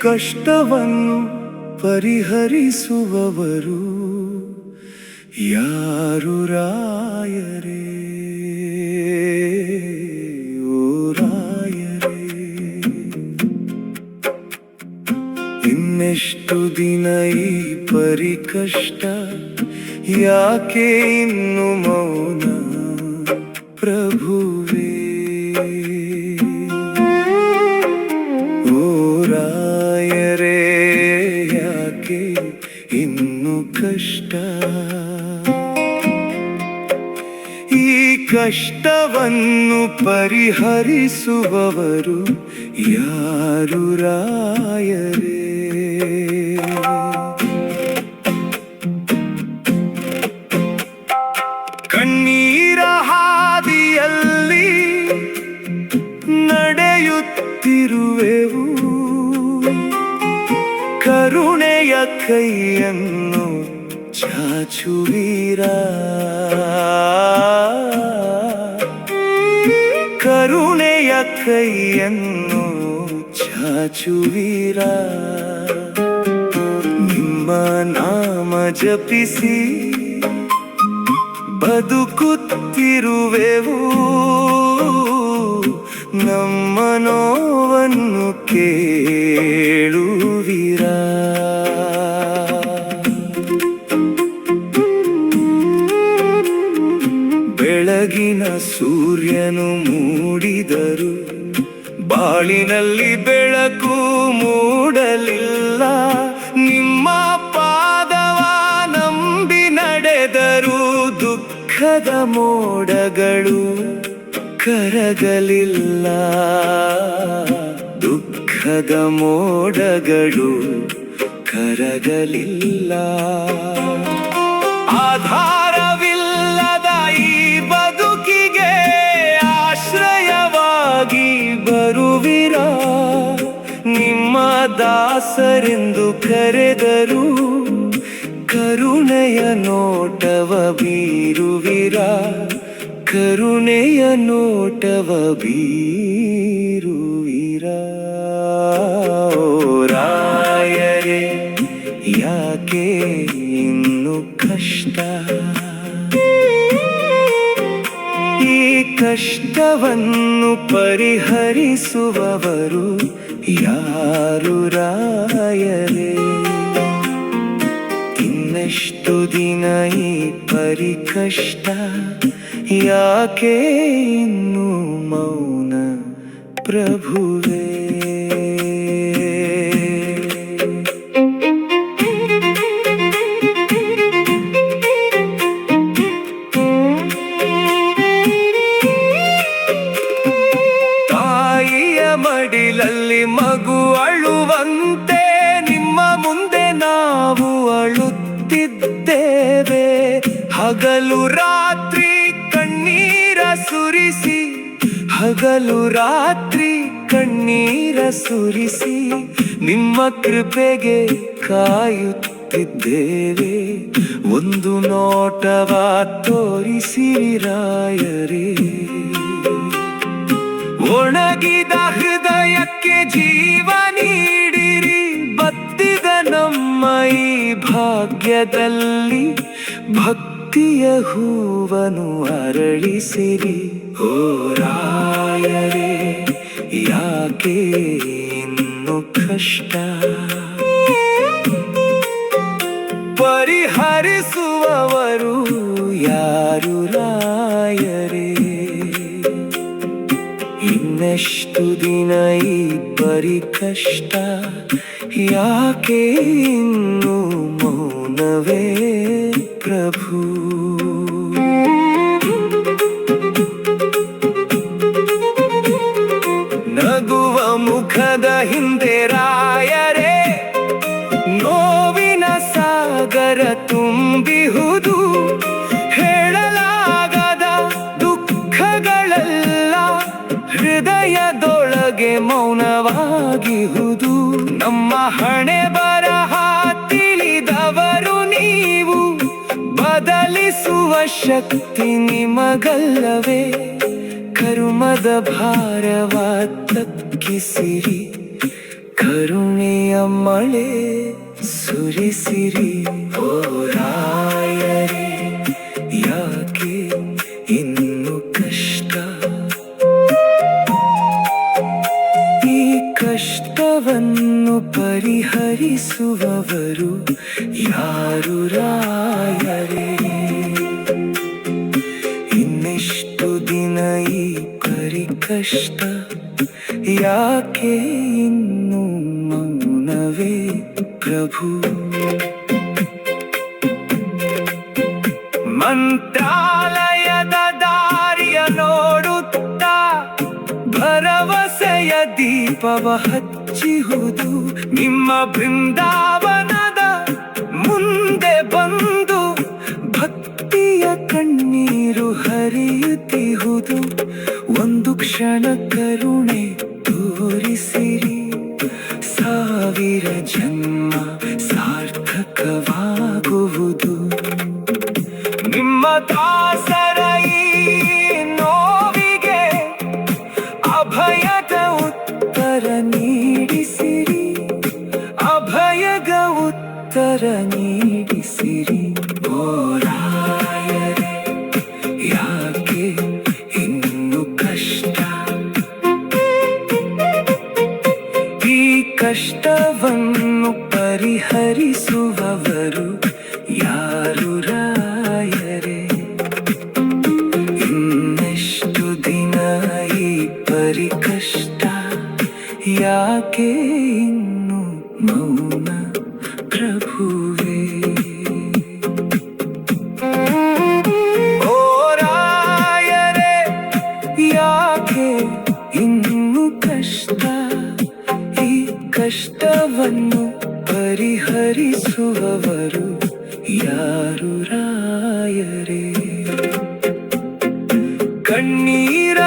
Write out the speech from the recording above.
ಕಷ್ಟವನ್ನು ಪರಿಹರಿಸುವವರು ಯಾರು ರಾಯರೇ? ಓ ರಾಯರೇ, ಇನ್ನೆಷ್ಟು ದಿನ ಈ ಪರಿಕಷ್ಟ, ಯಾಕೆ ಇನ್ನು ಮೌನ ಪ್ರಭುವೇ? ಓ ರಾಯರೇ, ಯಾಕೆ ಇನ್ನು ಕಷ್ಟ? ಈ ಕಷ್ಟವನ್ನು ಪರಿಹರಿಸುವವರು ಯಾರು ರಾಯರೇ? ಕಣ್ಣೀರ ಹಾದಿಯಲ್ಲಿ ನಡೆಯುತ್ತಿರುವೆವು, ಕರುಣೆಯ ಕೈಯನ್ನು ಚಾಚುವಿರ, ಕರುಣೆಯ ಕೈಯನ್ನು ಚಾಚುವಿರ. ನಿಮ್ಮ ನಾಮ ಜಪಿಸಿ ಬದುಕುತ್ತಿರುವೆವು, ನಮ್ಮ ನೋವನ್ನು ಕೇಳುವಿರ. ಬೆಳಗಿನ ಸೂರ್ಯನು ಮೂಡಿದರು, ಬಾಳಿನಲ್ಲಿ ಬೆಳಕು ಮೂಡಲಿಲ್ಲ. ನಿಮ್ಮ ಪಾದವ ನಂಬಿ ನಡೆದರು, ದುಃಖದ ಮೋಡಗಳು ಕರಗಲಿಲ್ಲ. ದುಃಖದ ಮೋಡಗಳು ಕರಗಲಿಲ್ಲ. ಆಧಾರವಿಲ್ಲದ ಈ ಬದುಕಿಗೆ ಆಶ್ರಯವಾಗಿ ಬರುವಿರ, ನಿಮ್ಮ ದಾಸರೆಂದು ಕರೆದರು, ಕರುಣೆಯ ನೋಟವ ಬೀರುವಿರ, ಕರುಣೆಯ ನೋಟವ ಬೀರುವಿರ. ಓ ರಾಯರೇ, ಯಾಕೆ ಇನ್ನು ಕಷ್ಟ? ಈ ಕಷ್ಟವನ್ನು ಪರಿಹರಿಸುವವರು ಯಾರು ರಾಯರೇ? ಇನ್ನೆಷ್ಟು ದಿನ ಈ ಪರಿಕಷ್ಟ, ಯಾಕೆ ಇನ್ನು ಮೌನ ಪ್ರಭುವೇ? ತಾಯಿಯ ಮಡಿಲಲ್ಲಿ ಮಗು ಅಳುವಂತೆ ನಿಮ್ಮ ಮುಂದೆ ನಾವು ಅಳುತ್ತಿದ್ದೇವೆ. ಹಗಲು ರಾತ್ರಿ ಕಣ್ಣೀರ ಸುರಿಸಿ, ಹಗಲು ರಾತ್ರಿ ಕಣ್ಣೀರ ಸುರಿಸಿ, ನಿಮ್ಮ ಕೃಪೆಗೆ ಕಾಯುತ್ತಿದ್ದೇವೆ. ಒಂದು ನೋಟವ ತೋರಿಸಿರಿ ರಾಯರೇ, ಒಣಗಿದ ಹೃದಯಕ್ಕೆ ಜೀವ ನೀಡಿರಿ. ಬತ್ತಿದ ನಮ್ಮ ಈ ಭಾಗ್ಯದಲ್ಲಿ ಭಕ್ತಿಯ ಹೂವನ್ನು ಅರಳಿಸಿರಿ. ಓ ರಾಯರೇ, ಯಾಕೆ ಇನ್ನು ಕಷ್ಟ? ಪರಿಹರಿಸುವವರು ಯಾರು ರಾಯರೇ? ಇನ್ನೆಷ್ಟು ದಿನ ಈ ಪರಿಕಷ್ಟ, ಯಾಕೆ ಇನ್ನು ಮೌನವೇ ಪ್ರಭು? ನಗುವ ಮುಖದ ಹಿಂದೆ ರಾಯರೇ, ನೋವಿನ ಸಾಗರ ತುಂಬಿಹುದು. ಹೇಳಲಾಗದ ದುಃಖಗಳೆಲ್ಲ ಹೃದಯದೊಳಗೆ ಮೌನವಾಗಿಹುದು. ನಮ್ಮ ಹಣೆ ಬರಹ ತಿಳಿದವರು ನೀವು, ಬದಲಿಸುವ ಶಕ್ತಿ ನಿಮಗಲ್ಲವೇ? ಕರುಮದ ಭಾರವ ತಗ್ಗಿಸಿರಿ, ಕರುಣೆಯ ಮಳೆ ಸುರಿಸಿರಿ ಓ ರಾಯರೇ, ಯಾಕೆ ಇನ್ನು ಕಷ್ಟ? ಈ ಕಷ್ಟವನ್ನು ಪರಿಹರಿಸುವವರು ಯಾರು ರಾಯರೇ? ಇನ್ನೆಷ್ಟು ದಿನ ಈ ಪರಿಕಷ್ಟ, ಯಾಕೆ ಇನ್ನು ಮೌನವೇ ಪ್ರಭು? ಮಂತ್ರಾಲಯದ ದಾರಿಯ ನೋಡುತ್ತಾ ಭರವಸೆಯ ದೀಪವ ಹಚ್ಚಿಹುದು. ನಿಮ್ಮ ಬೃಂದಾವನದ ಮುಂದೆ ಬಂದು ಭಕ್ತಿಯ ಕಣ್ಣೀರು ಹರಿಯುತ್ತಿಹುದು. ಒಂದು ಕ್ಷಣ ಕರುಣೆ ತೋರಿಸಿರಿ, ಸಾವಿರ ಜನ್ಮ ಸಾರ್ಥಕವಾಗುವುದು. ನಿಮ್ಮ ದಾಸರ ಈ ನೋವಿಗೆ ಅಭಯದ ಉತ್ತರ ನೀಡಿಸಿರಿ, ಅಭಯದ ಉತ್ತರ ನೀಡಿಸಿರಿ ಓ ರಾಯರೇ, ಯಾಕೆ ಇನ್ನು ಕಷ್ಟ? ಈ ಕಷ್ಟವನ್ನು ಪರಿಹರಿಸುವವರು ಯಾರು ರಾಯರೇ? ಇನ್ನೆಷ್ಟು ದಿನ ಈ ಪರಿಕಷ್ಟ, ಯಾಕೆ ಇನ್ನು ಮೌನ ಪ್ರಭುವೇ? ಓ ರಾಯರೇ, ಯಾಕೆ ಇನ್ನು ಕಷ್ಟ? ಈ ಕಷ್ಟವನ್ನು ಪರಿಹರಿಸುವವರು ಯಾರು ರಾಯರೇ? ಕಣ್ಣೀರ